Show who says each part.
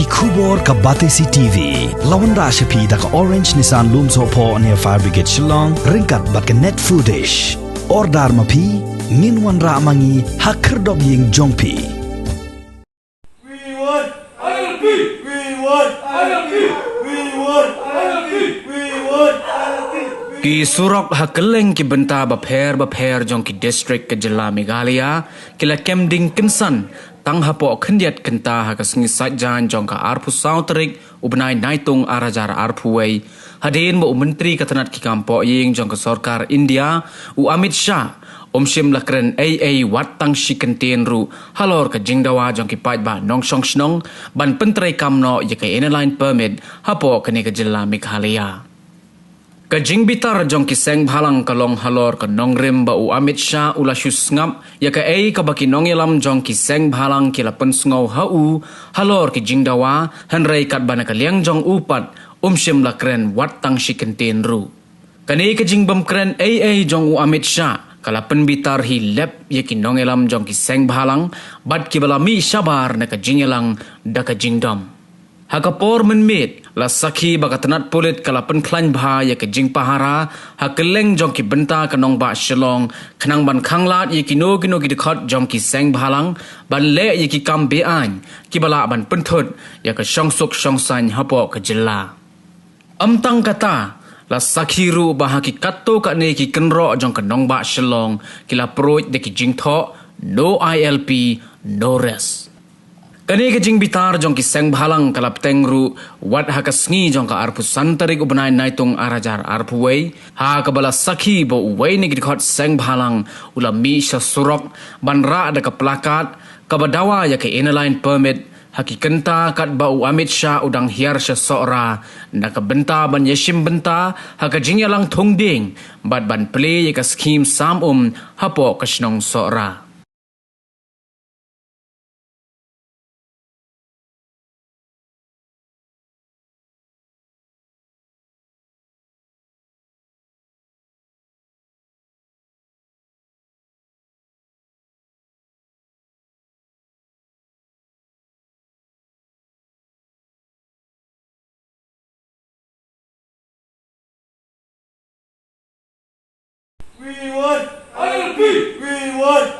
Speaker 1: Kubor ka Batesi TV. Lawan ra siya da ka Orange Nissan Lums Hopo near Fire Brigade Shillong. Ringkat bat ka net foodish. Ordar mapi, minwan ra mangi hakerdog ying jongpi.
Speaker 2: We want ILP! We want ILP! We want ILP! We want ILP!
Speaker 3: Ki surok hakeleng ki benta bapher jong ki district ke Jela Meghalaya kila kemding kensan tang hapo khendiat kenta hakasngi sajjan jong ka arpu sautrik ubnai naitung arajar arpuwei hadin mo menteri katanat ki kampo ying jong ka sarkar India u Amit Shah Shim lakren AA wat tang shikentien ru halor ka jingdawa jong ki paj ba nong shong snong ban pentrai kamno ye ka inline permit hapo kani ka Jela Meghalaya ka jingbitar jong ki seng bhalang kalong halor ka nongrim ba u Amit Shah ula shus ngap ya ka ei ka baki nongelam jong ki seng bhalang kila pensngau hau halor ki jingdawa hanrei kat bana ka liang jong upat Shim lakren wat tang shikentien ru kani ka jingbam kren AA jong u Amit Shah kala penbitar hi lep ye ki nongelam jong ki seng bhalang bat ki bala mi sabar na ka jingelang da ka jingdam hakapor menmit la sakhi bakatanat pulit kala penklan bha ye ke jing pahara hakeleng jong ki benta kanong ba shalong khnang ban khanglat ye ki no ki dikhot jong ki seng bhalang ban le ye ki kam be an ki bala ban penthut ye ka shong suk shong san hapo ka jilla amtang kata la sakhi ru bah ki katto ka ne ki kenro jong kanong ba shalong kila proit de ki jing tho no ILP no rest kani ka jing bitar jong ki seng bhalang kalap tengru wat ha ka sngi jong ka arpu santarik ubnai naitung arajar arpuwei ha ka bala sakhi bo uwei ni gidkhot seng bhalang ula mi sha surok banra ada ka plakat ka badawa ya ka inline permit hakikenta kat ba u Amit Shah udang hiar sha sora na ka benta ban yeshim benta ha ka jingyalang thongding bat ban play ya ka scheme sam hapo ka shnong sora
Speaker 2: We want ILP! We want